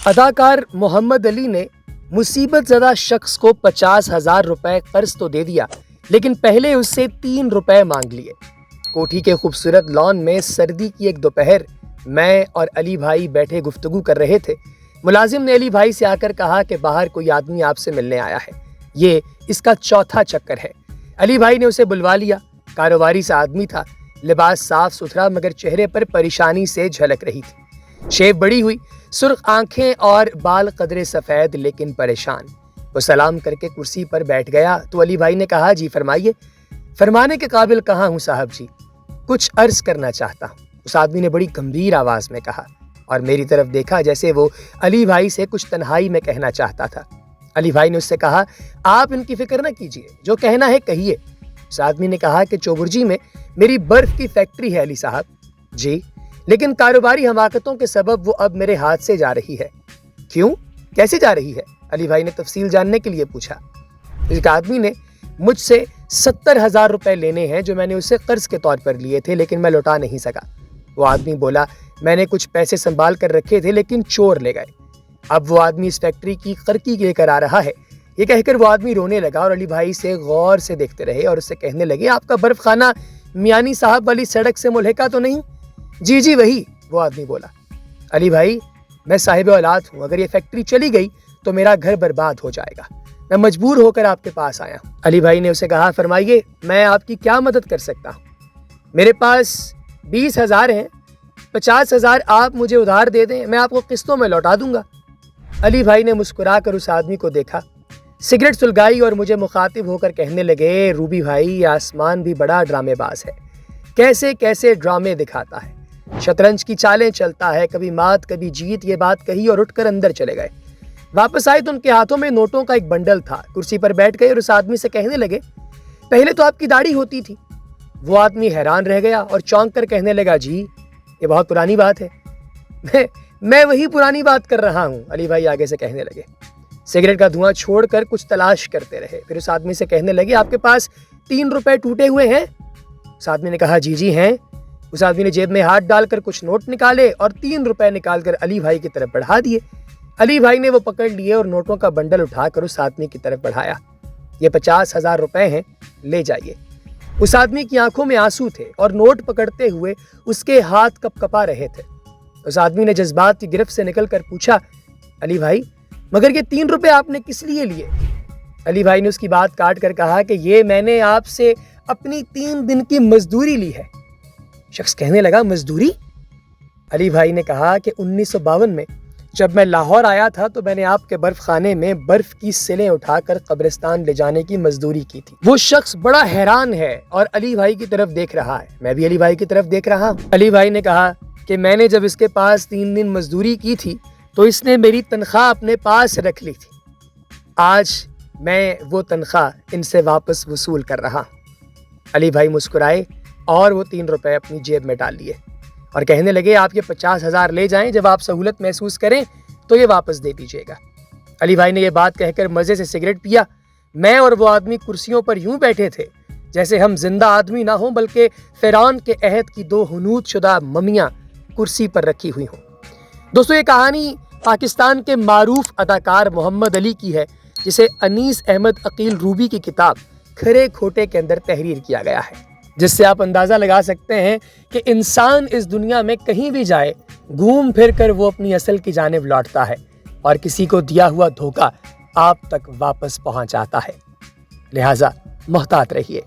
اداکار محمد علی نے مصیبت زدہ شخص کو 50,000 روپے قرض تو دے دیا، لیکن پہلے اس سے 3 روپے مانگ لیے۔ کوٹھی کے خوبصورت لان میں سردی کی ایک دوپہر میں اور علی بھائی بیٹھے گفتگو کر رہے تھے۔ ملازم نے علی بھائی سے آ کر کہا کہ باہر کوئی آدمی آپ سے ملنے آیا ہے، یہ اس کا چوتھا چکر ہے۔ علی بھائی نے اسے بلوا لیا۔ کاروباری سا آدمی تھا، لباس صاف ستھرا مگر چہرے پر پریشانی سے جھلک رہی تھی۔ شیو بڑی ہوئی، سرخ آنکھیں اور بال قدرے سفید لیکن پریشان۔ وہ سلام کر کے کرسی پر بیٹھ گیا تو علی بھائی نے کہا، جی فرمائیے۔ فرمانے کے قابل کہاں ہوں صاحب جی، کچھ عرض کرنا چاہتا ہوں، اس آدمی نے بڑی گمبھیر آواز میں کہا اور میری طرف دیکھا جیسے وہ علی بھائی سے کچھ تنہائی میں کہنا چاہتا تھا۔ علی بھائی نے اس سے کہا، آپ ان کی فکر نہ کیجیے، جو کہنا ہے کہیے۔ اس آدمی نے کہا کہ چوبرجی میں میری برف کی فیکٹری ہے علی صاحب۔ جی، لیکن کاروباری حماقتوں کے سبب وہ اب میرے ہاتھ سے جا رہی ہے۔ کیوں؟ کیسے جا رہی ہے؟ علی بھائی نے تفصیل جاننے کے لیے پوچھا۔ ایک آدمی نے مجھ سے 70,000 روپے لینے ہیں جو میں نے اسے قرض کے طور پر لیے تھے، لیکن میں لوٹا نہیں سکا۔ وہ آدمی بولا، میں نے کچھ پیسے سنبھال کر رکھے تھے لیکن چور لے گئے۔ اب وہ آدمی اس فیکٹری کی قرقی لے کر آ رہا ہے۔ یہ کہہ کر وہ آدمی رونے لگا اور علی بھائی سے غور سے دیکھتے رہے اور اس سے کہنے لگے، آپ کا برف خانہ میانی صاحب والی سڑک سے ملحقہ تو نہیں؟ جی جی وہی، وہ آدمی بولا۔ علی بھائی، میں صاحب اولاد ہوں، اگر یہ فیکٹری چلی گئی تو میرا گھر برباد ہو جائے گا، میں مجبور ہو کر آپ کے پاس آیا ہوں۔ علی بھائی نے اسے کہا، فرمائیے میں آپ کی کیا مدد کر سکتا ہوں؟ میرے پاس 20,000 ہیں، 50,000 آپ مجھے ادھار دے دیں، میں آپ کو قسطوں میں لوٹا دوں گا۔ علی بھائی نے مسکرا کر اس آدمی کو دیکھا، سگریٹ سلگائی اور مجھے مخاطب ہو کر کہنے لگے، روبی بھائی، یہ آسمان بھی بڑا ڈرامے باز ہے، کیسے کیسے ڈرامے دکھاتا ہے، شطرنج کی چالیں چلتا ہے، کبھی مات کبھی جیت۔ یہ بات کہی اور اٹھ کر اندر چلے گئے۔ واپس آئے تو ان کے ہاتھوں میں نوٹوں کا ایک بنڈل تھا۔ کرسی پر بیٹھ گئے اور اس آدمی سے کہنے لگے، پہلے تو آپ کی داڑھی ہوتی تھی۔ وہ آدمی حیران رہ گیا اور چونک کر کہنے لگا، جی یہ بہت پرانی بات ہے، میں وہی پرانی بات کر رہا ہوں۔ علی بھائی آگے سے کہنے لگے، سگریٹ کا دھواں چھوڑ کر کچھ تلاش کرتے رہے۔ پھر اس آدمی سے کہنے لگے، آپ کے پاس 3 روپے ٹوٹے ہوئے ہیں؟ اس آدمی نے کہا، جی جی ہیں۔ اس آدمی نے جیب میں ہاتھ ڈال کر کچھ نوٹ نکالے اور 3 روپے نکال کر علی بھائی کی طرف بڑھا دیے۔ علی بھائی نے وہ پکڑ لیے اور نوٹوں کا بنڈل اٹھا کر اس آدمی کی طرف بڑھایا۔ یہ 50,000 روپے ہیں، لے جائیے۔ اس آدمی کی آنکھوں میں آنسو تھے اور نوٹ پکڑتے ہوئے اس کے ہاتھ کپ کپا رہے تھے۔ اس آدمی نے جذبات کی گرفت سے نکل کر پوچھا، علی بھائی مگر یہ 3 روپے آپ نے کس لیے لیے؟ علی بھائی نے اس کی بات کاٹ کر کہا کہ یہ میں نے آپ سے اپنی 3 دن کی مزدوری لی ہے۔ شخص کہنے لگا، مزدوری؟ علی بھائی نے کہا کہ 1952 میں جب میں لاہور آیا تھا تو میں نے آپ کے برف خانے میں برف کی سلیں اٹھا کر قبرستان لے جانے کی مزدوری کی تھی۔ وہ شخص بڑا حیران ہے اور علی بھائی کی طرف دیکھ رہا ہے۔ میں بھی علی بھائی کی طرف دیکھ رہا ہوں۔ علی بھائی نے کہا کہ میں نے جب اس کے پاس 3 دن مزدوری کی تھی تو اس نے میری تنخواہ اپنے پاس رکھ لی تھی۔ آج میں وہ تنخواہ ان سے واپس وصول کر رہا ہوں۔ علی بھائی مسکرائے اور وہ 3 روپے اپنی جیب میں ڈال لیے اور کہنے لگے، آپ یہ 50,000 لے جائیں، جب آپ سہولت محسوس کریں تو یہ واپس دے دیجیے گا۔ علی بھائی نے یہ بات کہہ کر مزے سے سگریٹ پیا۔ میں اور وہ آدمی کرسیوں پر یوں بیٹھے تھے جیسے ہم زندہ آدمی نہ ہوں بلکہ فرعون کے عہد کی 2 حنوط شدہ ممیاں کرسی پر رکھی ہوئی ہوں۔ دوستو، یہ کہانی پاکستان کے معروف اداکار محمد علی کی ہے، جسے انیس احمد عقیل روبی کی کتاب کھرے کھوٹے کے اندر تحریر کیا گیا ہے، جس سے آپ اندازہ لگا سکتے ہیں کہ انسان اس دنیا میں کہیں بھی جائے، گھوم پھر کر وہ اپنی اصل کی جانب لوٹتا ہے اور کسی کو دیا ہوا دھوکہ آپ تک واپس پہنچاتا ہے۔ لہٰذا محتاط رہیے۔